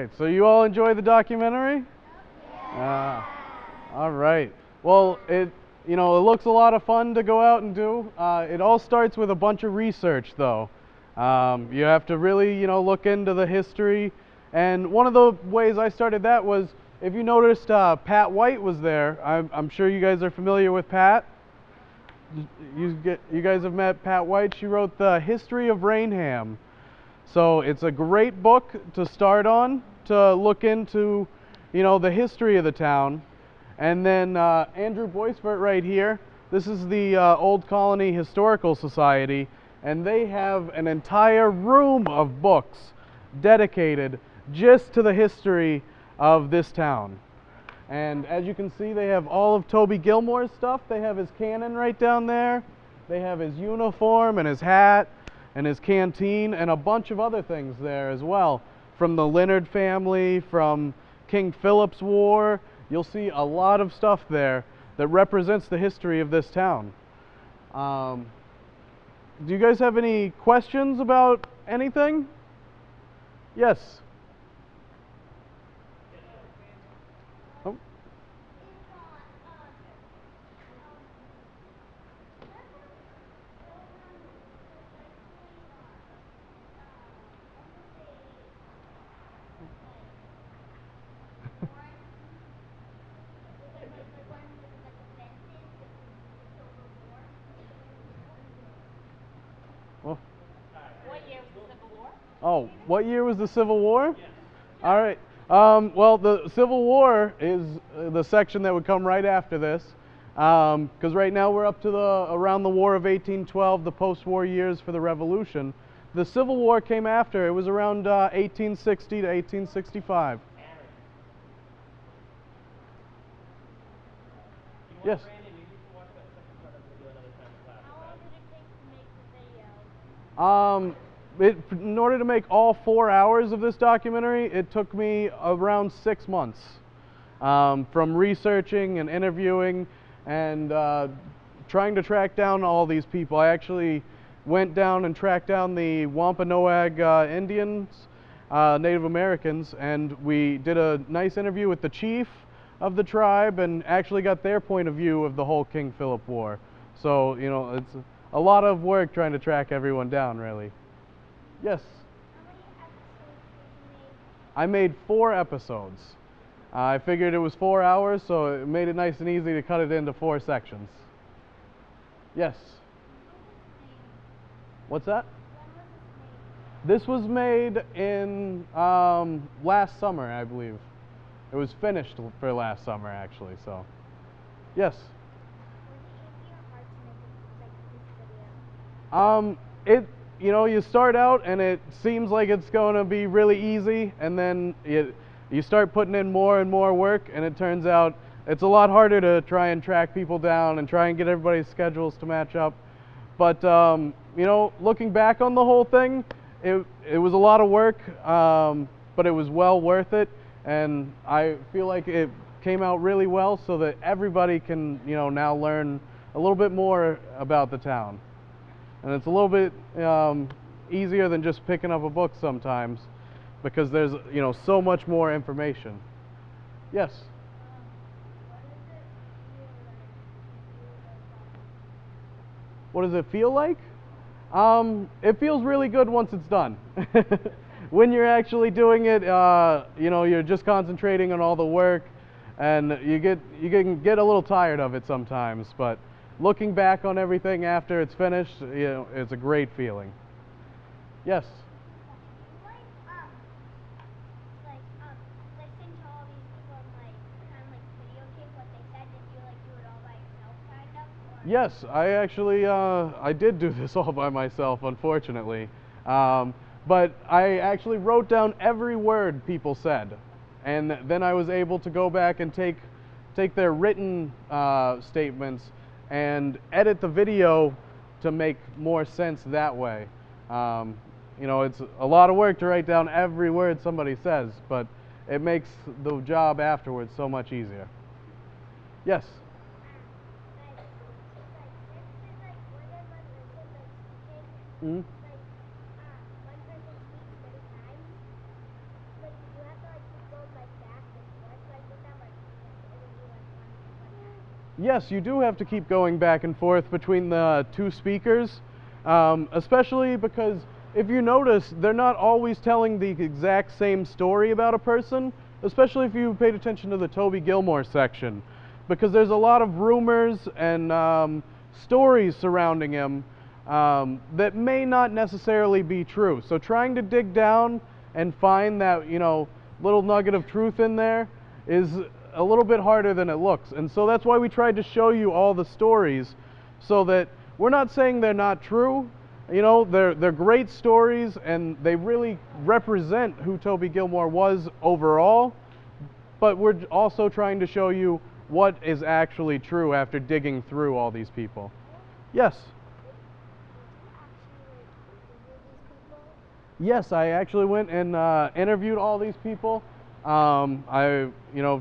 right. So you all enjoy the documentary? Yeah. All right. Well, it looks a lot of fun to go out and do. It all starts with a bunch of research, though. You have to really, look into the history. And one of the ways I started that was, if you noticed, Pat White was there. I'm sure you guys are familiar with Pat. You guys have met Pat White. She wrote the History of Raynham. So it's a great book to start on, to look into, the history of the town. And then Andrew Boisvert right here, this is the Old Colony Historical Society, and they have an entire room of books dedicated just to the history of this town. And as you can see, they have all of Toby Gilmore's stuff. They have his cannon right down there. They have his uniform and his hat and his canteen and a bunch of other things there as well. From the Leonard family, from King Philip's War. You'll see a lot of stuff there that represents the history of this town. Do you guys have any questions about anything? Yes? Oh. Well, what year was the Civil War? Oh, what year was the Civil War? Yes. All right. Well, the Civil War is the section that would come right after this, because right now we're up to around the War of 1812, the post-war years for the Revolution. The Civil War came after. It was around 1860 to 1865. Yes. In order to make all 4 hours of this documentary, it took me around 6 months, from researching and interviewing and trying to track down all these people. I actually went down and tracked down the Wampanoag Indians, Native Americans, and we did a nice interview with the chief of the tribe and actually got their point of view of the whole King Philip War. So, it's a lot of work trying to track everyone down, really. Yes? How many episodes I made 4 episodes. I figured it was 4 hours, so it made it nice and easy to cut it into 4 sections. Yes? What's that? This was made in last summer, I believe. It was finished for last summer, actually, so. Yes? You start out and it seems like it's going to be really easy, and then you start putting in more and more work, and it turns out it's a lot harder to try and track people down and try and get everybody's schedules to match up. But, looking back on the whole thing, it was a lot of work, but it was well worth it, and I feel like it came out really well so that everybody can, now learn a little bit more about the town. And it's a little bit easier than just picking up a book sometimes, because there's, so much more information. Yes? What does it feel like? It feels really good once it's done. When you're actually doing it, you're just concentrating on all the work, and you can get a little tired of it sometimes, but looking back on everything after it's finished, it's a great feeling. Yes? Listen to all these people and kind of videotape what they said? Did you do it all by yourself, kind of? Or? Yes, I actually I did do this all by myself, unfortunately. But I actually wrote down every word people said, and then I was able to go back and take their written statements and edit the video to make more sense that way. It's a lot of work to write down every word somebody says, but it makes the job afterwards so much easier. Yes? Mm-hmm. Yes, you do have to keep going back and forth between the two speakers, especially because if you notice, they're not always telling the exact same story about a person, especially if you paid attention to the Toby Gilmore section, because there's a lot of rumors and stories surrounding him that may not necessarily be true. So trying to dig down and find that, little nugget of truth in there is a little bit harder than it looks. And so that's why we tried to show you all the stories, so that we're not saying they're not true. They're great stories and they really represent who Toby Gilmore was overall, but we're also trying to show you what is actually true after digging through all these people. Yes? Yes, I actually went and interviewed all these people. I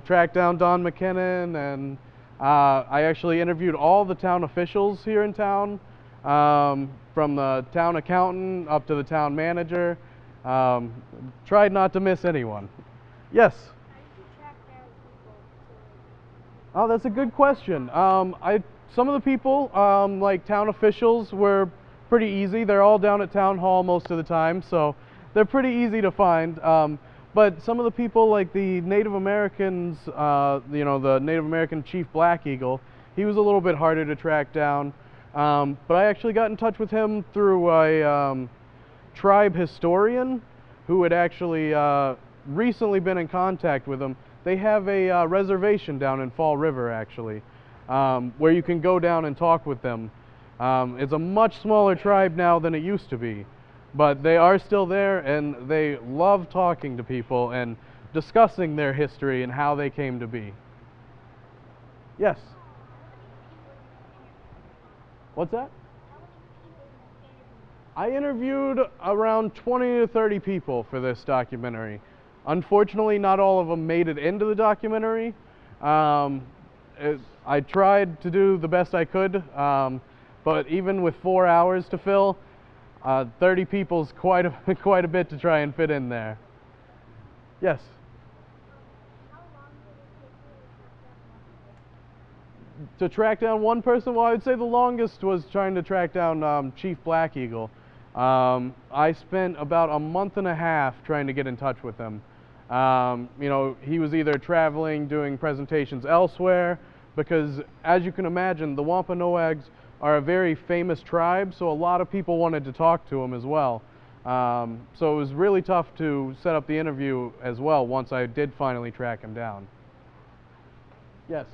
tracked down Don McKinnon, and I actually interviewed all the town officials here in town, from the town accountant up to the town manager. Tried not to miss anyone. Yes? How did you track down people to Oh, that's a good question. Some of the people, like town officials, were pretty easy. They're all down at town hall most of the time, so they're pretty easy to find. But some of the people, like the Native Americans, the Native American Chief Black Eagle, he was a little bit harder to track down. But I actually got in touch with him through a tribe historian who had actually recently been in contact with him. They have a reservation down in Fall River, actually, where you can go down and talk with them. It's a much smaller tribe now than it used to be, but they are still there, and they love talking to people and discussing their history and how they came to be. Yes? What's that? I interviewed around 20 to 30 people for this documentary. Unfortunately, not all of them made it into the documentary. I tried to do the best I could, but even with 4 hours to fill, 30 people's quite a bit to try and fit in there. Yes? how long did it take you To track down one person? Well, I would say the longest was trying to track down Chief Black Eagle. I spent about a month and a half trying to get in touch with him. He was either traveling, doing presentations elsewhere, because as you can imagine, the Wampanoags are a very famous tribe, so a lot of people wanted to talk to him as well. So it was really tough to set up the interview as well once I did finally track him down. Yes?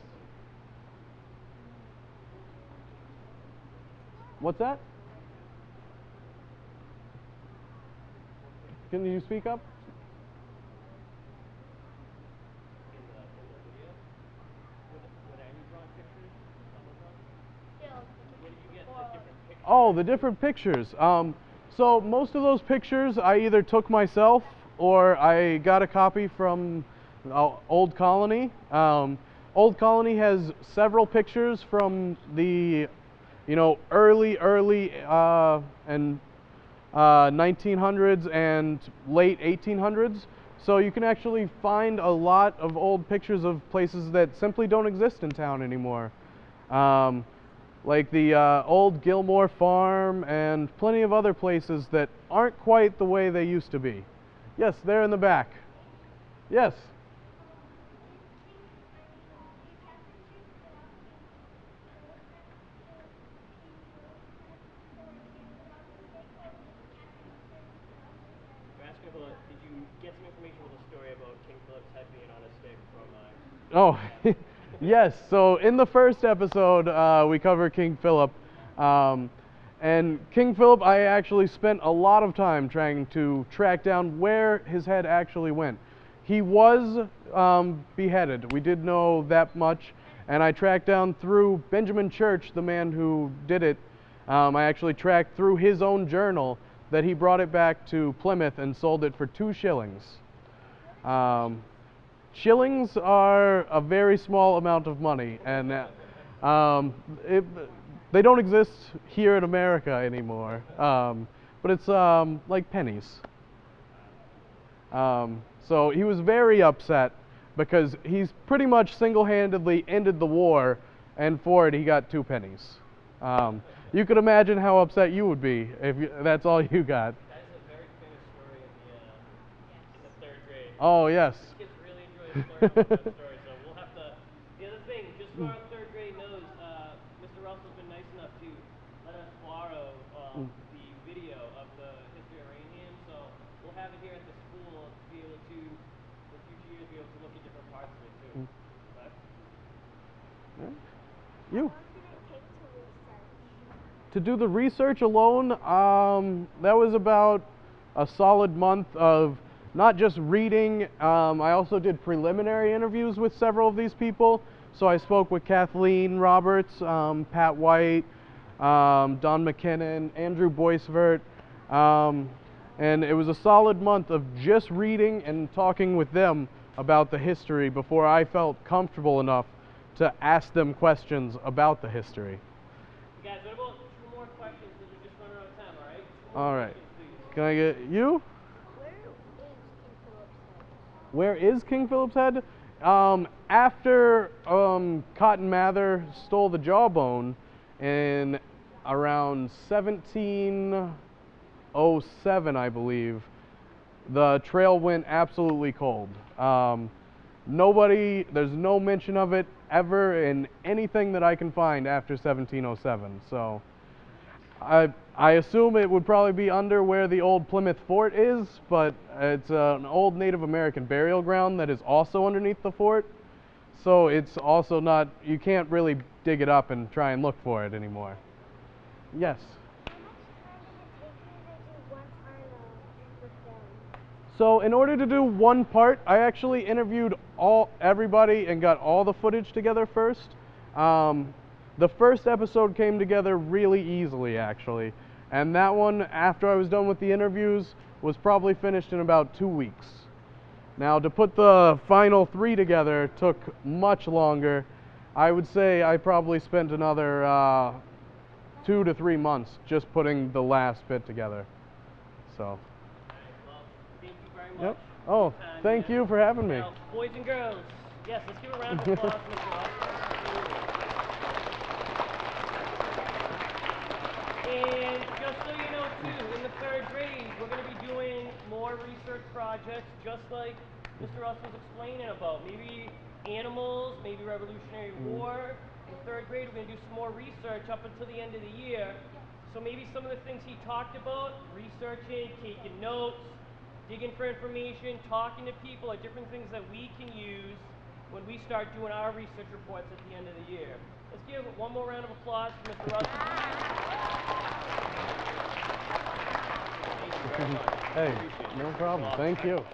What's that? Can you speak up? Oh, the different pictures. So most of those pictures I either took myself or I got a copy from Old Colony. Old Colony has several pictures from the, early and 1900s and late 1800s. So you can actually find a lot of old pictures of places that simply don't exist in town anymore. Like the old Gilmore Farm and plenty of other places that aren't quite the way they used to be. Yes, they're in the back. Yes? Did you get some information with a story about King Philip's head being on a stick from Oh, yes. So in the first episode, we cover King Philip. And King Philip, I actually spent a lot of time trying to track down where his head actually went. He was beheaded. We did know that much. And I tracked down through Benjamin Church, the man who did it. I actually tracked through his own journal that he brought it back to Plymouth and sold it for 2 shillings. Shillings are a very small amount of money, and they don't exist here in America anymore. But it's like pennies. So he was very upset because he's pretty much single-handedly ended the war and for it he got 2 pennies. You could imagine how upset you would be if that's all you got. That is a very famous story in the third grade. Oh yes. Kids really enjoy learning about that story, so we'll have to. The other thing, just so our third grade knows, Mr. Russell's been nice enough to let us borrow the video of the history of Raynham, so we'll have it here at the school to be able to, for future years, be able to look at different parts of it too. Okay? You. How long did it take to research? To do the research alone, that was about a solid month of not just reading. I also did preliminary interviews with several of these people. So I spoke with Kathleen Roberts, Pat White, Don McKinnon, Andrew Boisvert, and it was a solid month of just reading and talking with them about the history before I felt comfortable enough to ask them questions about the history. Guys, what about 2 more questions because we're just running out of time, all right? 2 more All right. questions, please. Can I get you? Where is King Philip's Head? Where is King Philip's Head? After Cotton Mather stole the jawbone in around 1707, I believe, the trail went absolutely cold. There's no mention of it ever in anything that I can find after 1707. So I assume it would probably be under where the old Plymouth Fort is, but it's an old Native American burial ground that is also underneath the fort. So it's also not, you can't really dig it up and try and look for it anymore. Yes? How much time did it take you to do one part of the film? So in order to do one part, I actually interviewed everybody and got all the footage together first. The first episode came together really easily, actually. And that one, after I was done with the interviews, was probably finished in about 2 weeks. Now, to put the final 3 together took much longer. I would say I probably spent another 2 to 3 months just putting the last bit together. So. Well, thank you very much. Yep. Oh, thank you for having me. Now, boys and girls, yes, let's give a round of applause for Mr. Russell. And just so you know, too, in the third grade, we're going to be doing more research projects, just like Mr. Russell's explaining about. Maybe animals, maybe Revolutionary War. In third grade, we're going to do some more research up until the end of the year. So maybe some of the things he talked about, researching, taking notes, digging for information, talking to people, are different things that we can use when we start doing our research reports at the end of the year. Let's give one more round of applause for Mr. Russell. Thank you very much. Hey, no problem. Thank you.